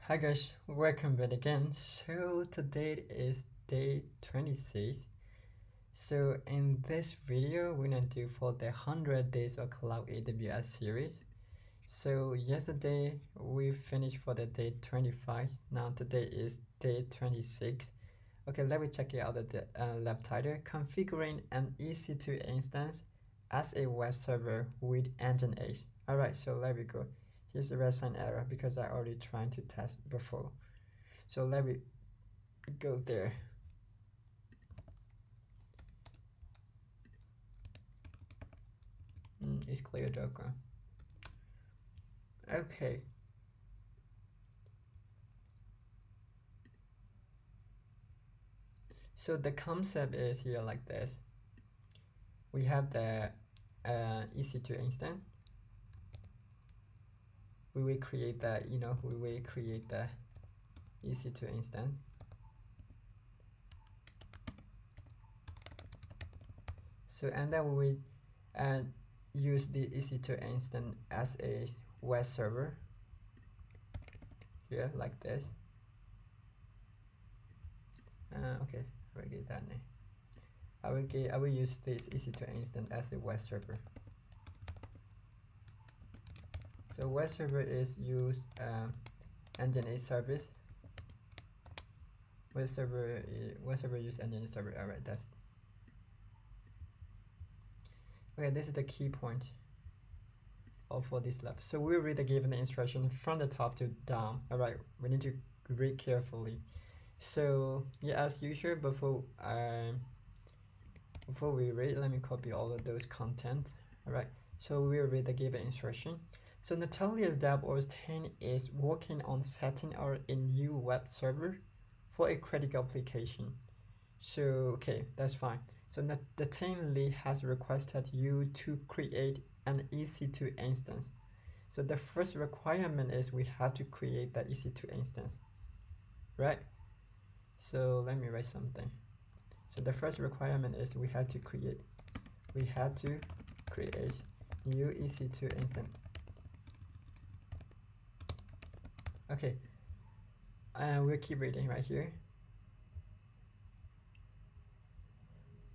Hi guys, welcome back again. So today is day 26. So in this video, we're gonna do for the 100 days of cloud AWS series. So yesterday we finished for the day 25. Now today is day 26. Okay, let me check it out the lab title. Configuring an EC2 instance as a web server with Nginx. Alright, so let me go. Here's the red sign error because I already tried to test before. So let me go there. It's clear Docker. Okay. So the concept is here like this. We have the EC2 instance. We will create the, we will create the EC2 instance. So and then we will use the EC2 instance as a web server here like this. Okay, I will get that name. I will use this EC2 instance as a web server. So web server is use Nginx service. Web server use Nginx server. Alright, that's okay. This is the key point for this lab. So we'll read the given instruction from the top to down. Alright, we need to read carefully. So yeah, as usual, before we read, let me copy all of those content. Alright, so we'll read the given instruction. So Natalia's DevOps team is working on setting up a new web server for a critical application. So okay, that's fine. So the team lead has requested you to create an EC2 instance. So the first requirement is we have to create that EC2 instance, right? So let me write something. So the first requirement is we had to create new EC2 instance. Okay, and we'll keep reading right here.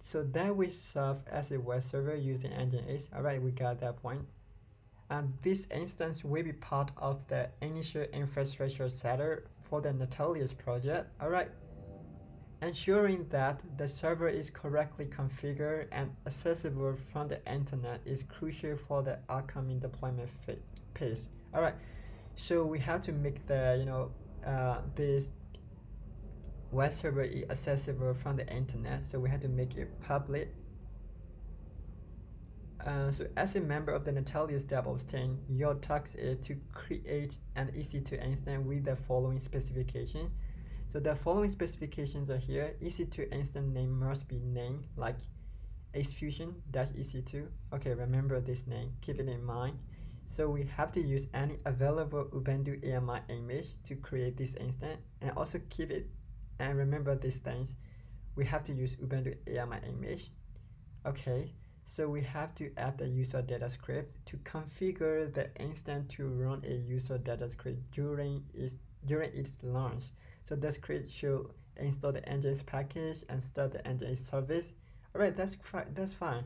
So that we serve as a web server using Nginx. Alright, we got that point. And this instance will be part of the initial infrastructure setup for the Natalia's project. Alright, ensuring that the server is correctly configured and accessible from the internet is crucial for the upcoming deployment phase. Alright, so we have to make the this web server is accessible from the internet, so we have to make it public. So as a member of the Natalia's DevOps team, your task is to create an EC2 instance with the following specifications. So the following specifications are here. EC2 instance name must be named like xfusion-ec2. Okay, remember this name, keep it in mind. So we have to use any available Ubuntu AMI image to create this instance, and also keep it and remember these things. We have to use Ubuntu AMI image. Okay, so we have to add the user data script to configure the instance to run a user data script during its launch. So the script should install the Nginx package and start the Nginx service. Alright, that's fine.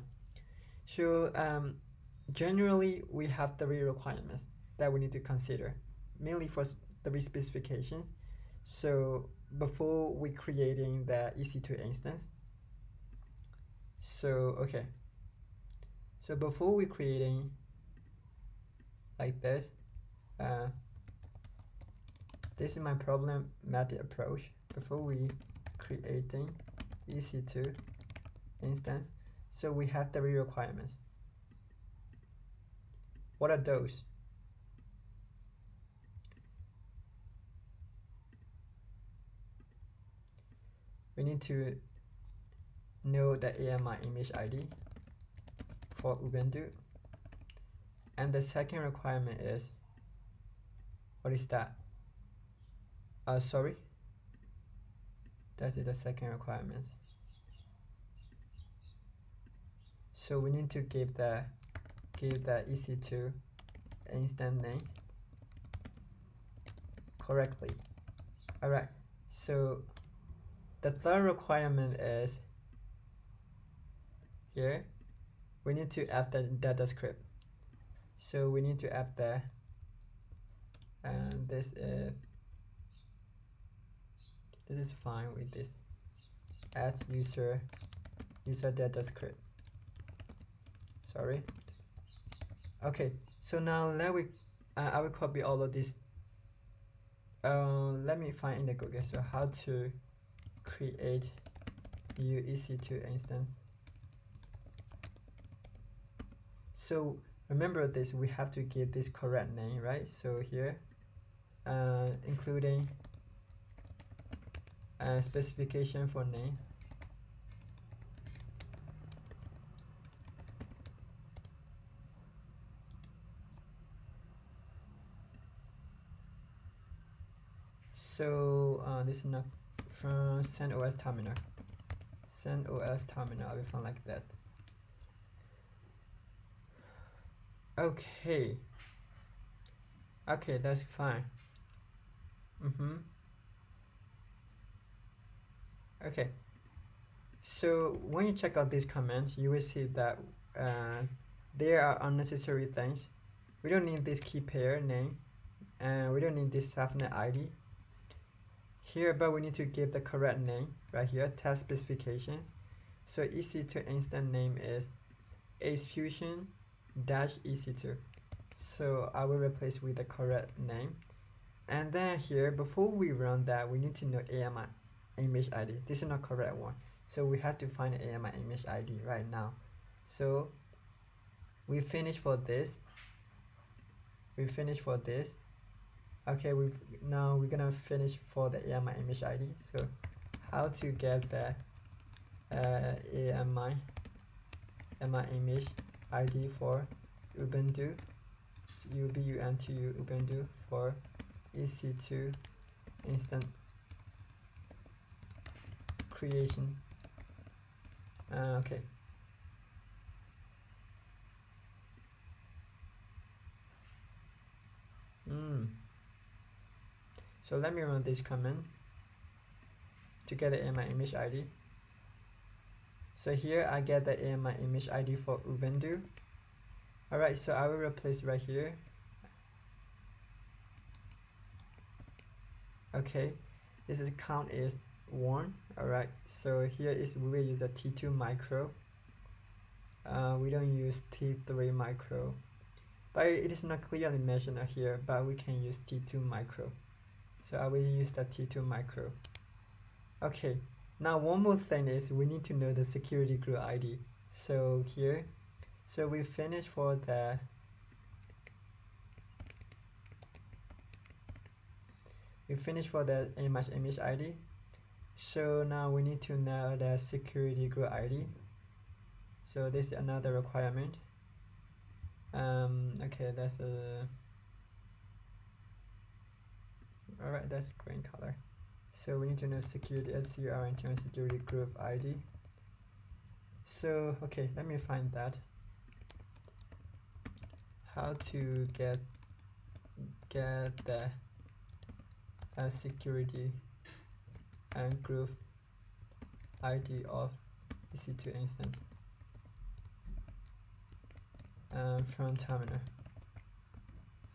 So generally we have 3 requirements that we need to consider, mainly for 3 specifications. So before we creating the EC2 instance, so okay, so before we creating like this, this is my problematic approach. Before we creating EC2 instance, so we have 3 requirements. What are those? We need to know the AMI image ID for Ubuntu. And the second requirement is, what is that? Sorry, that is the second requirement. So we need to give the EC2 instance name correctly. Alright, so the third requirement is here we need to add the data script. So we need to add the and this is fine with this add user data script. Sorry. Okay, so now I will copy all of this. Let me find in the Google. So how to create new EC2 instance. So remember this, we have to give this correct name, right? So here including specification for name. So this is not from CentOS terminal. CentOS terminal, I will find like that. Okay. Okay, that's fine. Okay. So when you check out these comments, you will see that there are unnecessary things. We don't need this key pair name, and we don't need this subnet ID. Here, but we need to give the correct name right here, test specifications. So EC2 instance name is AceFusion-EC2. So I will replace with the correct name. And then here, before we run that, we need to know AMI image ID. This is not correct one. So we have to find the AMI image ID right now. So we finish for this. Okay, now we're gonna finish for the AMI image ID. So how to get the AMI image ID for Ubuntu, so Ubuntu Ubuntu for EC2 instant creation. Okay. So let me run this command to get the AMI image ID. So here I get the AMI image ID for Ubuntu. Alright, so I will replace right here. Okay, this is count is 1. Alright, so here is we will use a T2 micro. We don't use T3 micro, but it is not clearly mentioned here, but we can use T2 micro. So I will use the T2 micro. Okay, now one more thing is we need to know the security group ID. So here, so we finish for the image ID. So now we need to know the security group ID. So this is another requirement. Okay, that's alright, that's green color. So we need to know security security group ID. So okay, let me find that. How to get the security and group ID of EC2 instance from terminal.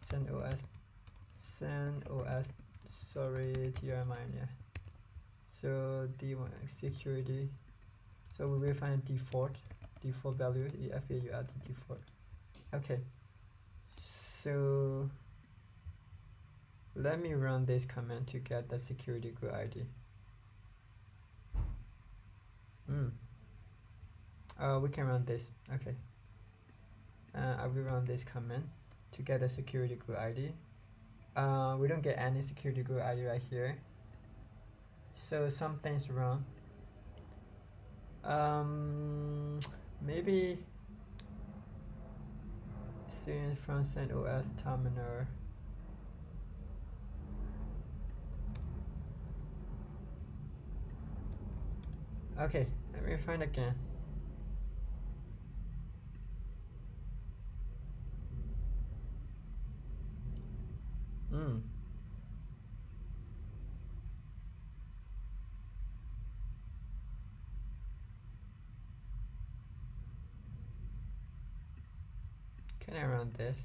CentOS, sorry, TRMI, yeah. So D1 security. So we will find default value, FAULT default. Okay. So let me run this command to get the security group ID. We can run this. Okay. I will run this command to get the security group ID. We don't get any security group ID right here. So something's wrong. Maybe seen from CentOS terminal. Okay, let me find again. Can I run this?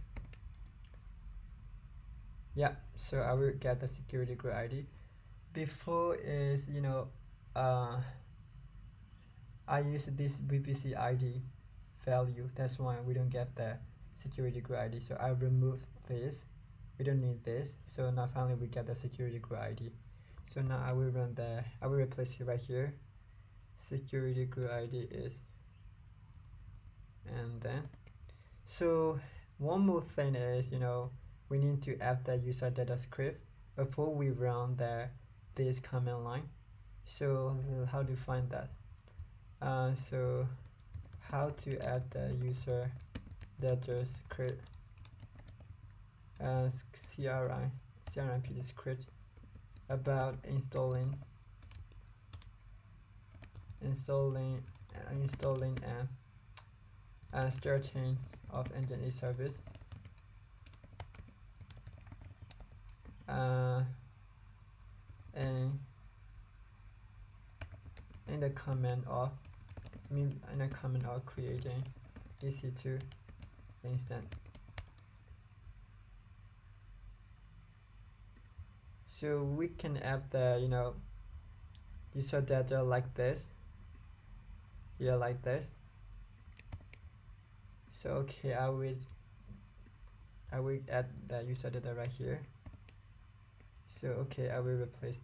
Yeah, so I will get the security group ID. Before is, I use this VPC ID value. That's why we don't get the security group ID. So I remove this. We don't need this. So now finally we get the security group ID. So now I will replace it right here. Security group ID is, and then, so one more thing is, we need to add the user data script before we run this command line. So how to find that? So how to add the user data script, CRIPD script about installing and starting of Nginx service. And in the command of creating EC2 instance. So we can add the user data like this, here like this. So okay, I will add the user data right here. So okay, I will replace.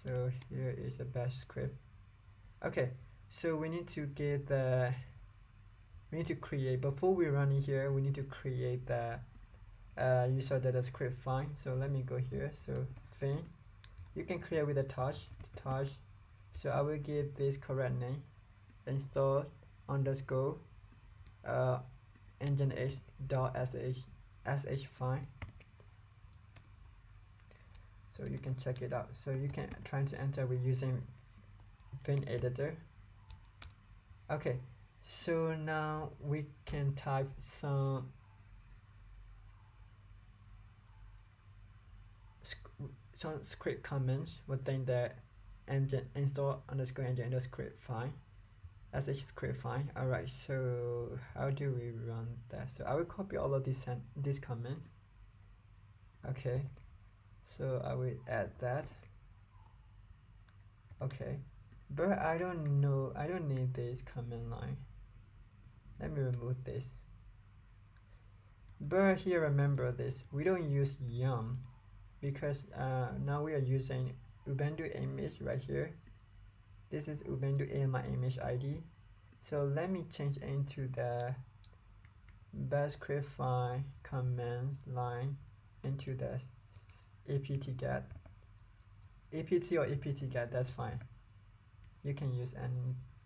So here is a bash script. Okay, so we need to create, before we run it here, we need to create the user data script file. So let me go here. So thing, you can create with a touch. So I will give this correct name, install underscore nginx.sh file. So you can check it out. So you can try to enter with using Vim editor. Okay, so now we can type some script comments within the install underscore engine underscore file, sh script file. Alright, so how do we run that? So I will copy all of these comments. Okay, so I will add that. Okay, but I don't need this command line. Let me remove this. But here, remember this, we don't use yum because now we are using Ubuntu image right here. This is Ubuntu AMI image ID. So let me change into the bash script file commands line into the apt get. apt or apt get, that's fine. You can use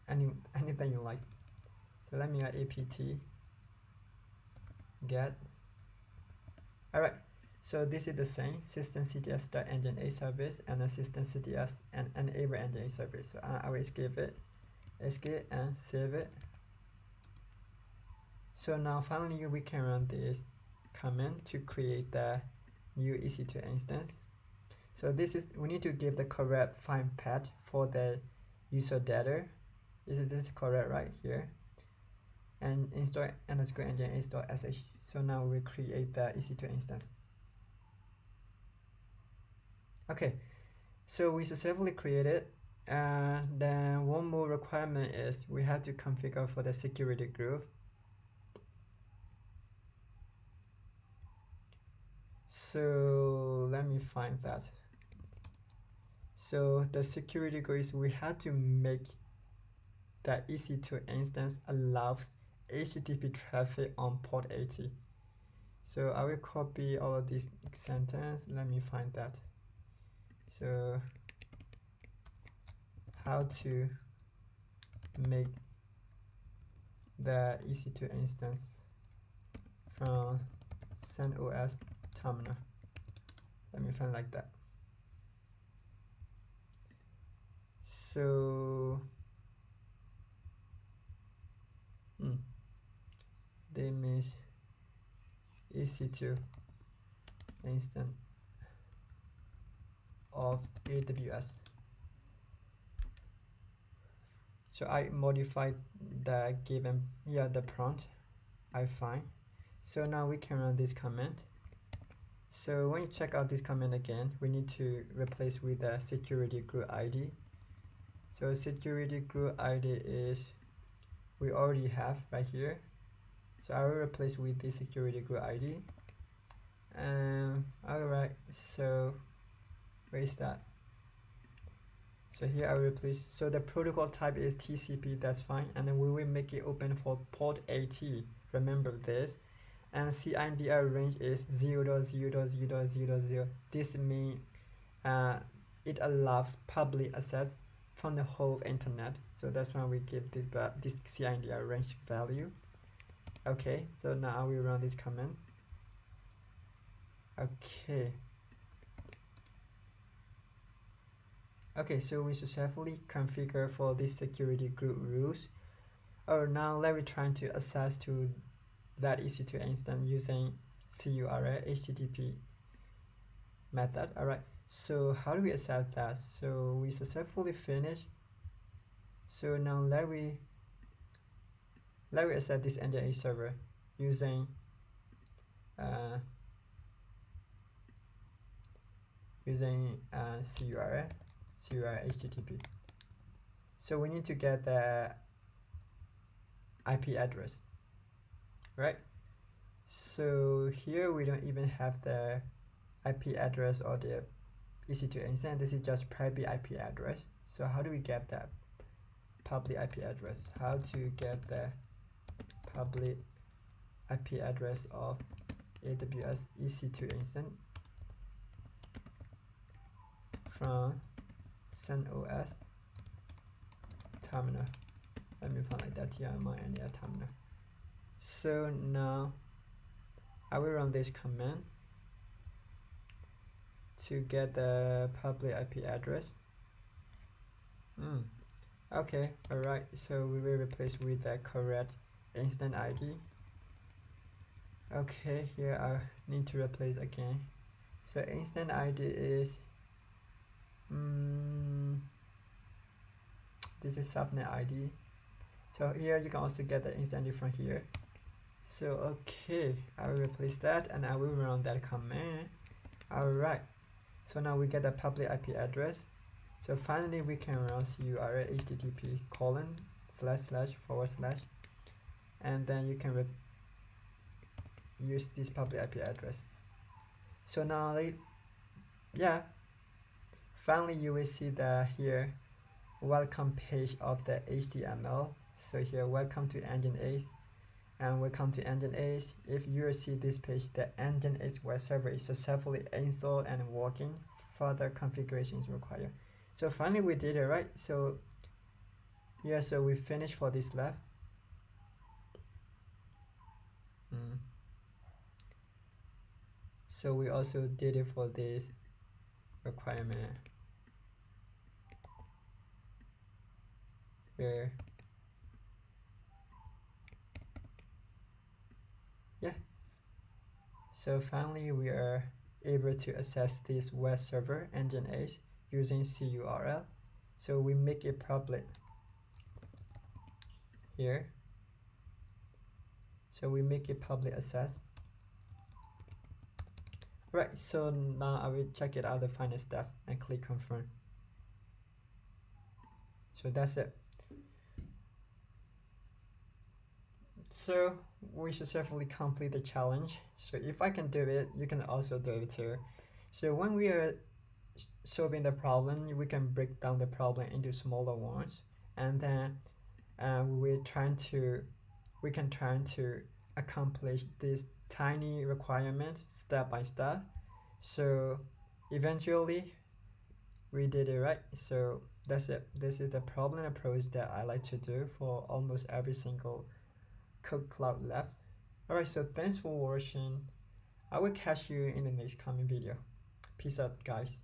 anything you like. So let me add apt get. Alright, so this is the same systemcts.nginx service and a systemcts and enable nginx service. So I will escape and save it. So now finally we can run this command to create the new EC2 instance. So we need to give the correct file path for the user data. This is correct right here? And install underscore nginx.sh. So now we create the EC2 instance. Okay, so we successfully created. And then one more requirement is we have to configure for the security group. So let me find that. So the security group is we have to make the EC2 instance allows HTTP traffic on port 80. So I will copy all of this sentence. Let me find that. So how to make the EC2 instance from CentOS terminal. Let me find like that. So they means EC2 instance of AWS. So I modified the given the prompt. I find. So now we can run this command. So when you check out this command again, we need to replace with the security group ID. So security group ID is we already have right here. So I will replace with the security group ID. Alright, so where is that? So here I will replace, so the protocol type is TCP, that's fine, and then we will make it open for port 80, remember this, and CIDR range is 0.0.0.0.0. This means it allows public access from the whole internet, so that's why we give this CIDR range value. Okay, so now I will run this command. Okay, so we successfully configure for this security group rules. Now let me try to access to that EC2 instance using CURL HTTP method. Alright, so how do we access that? So we successfully finished. So now let me access this Nginx server using CURL HTTP. So we need to get the IP address, right? So here we don't even have the IP address or the EC2 instance. This is just private IP address. So how do we get that public IP address? How to get the public IP address of AWS EC2 instance from CentOS terminal. Let me find that here on my terminal. So now I will run this command to get the public IP address. Okay, alright, so we will replace with the correct instance ID. Okay, here I need to replace again. So instance ID is this is subnet ID. So here you can also get the instance ID from here. So okay, I will replace that and I will run that command. Alright, so now we get the public IP address. So finally we can run CURL http:/// and then you can use this public IP address. So now finally you will see the here welcome page of the HTML. So here, welcome to Nginx and welcome to Nginx. If you see this page, the Nginx web server is successfully installed and working. Further configuration is required. So finally we did it, right? So yeah, so we finished for this lab. So we also did it for this requirement where so finally we are able to access this web server Nginx using CURL. So we make it public here. So we make it public access. Right, so now I will check it out the final step and click confirm. So that's it. So we successfully complete the challenge. So if I can do it, you can also do it too. So when we are solving the problem, we can break down the problem into smaller ones, and then we can try to accomplish this tiny requirements step by step. So eventually we did it, right? So that's it. This is the problem approach that I like to do for almost every single Code Cloud lab. Alright, so thanks for watching. I will catch you in the next coming video. Peace out, guys.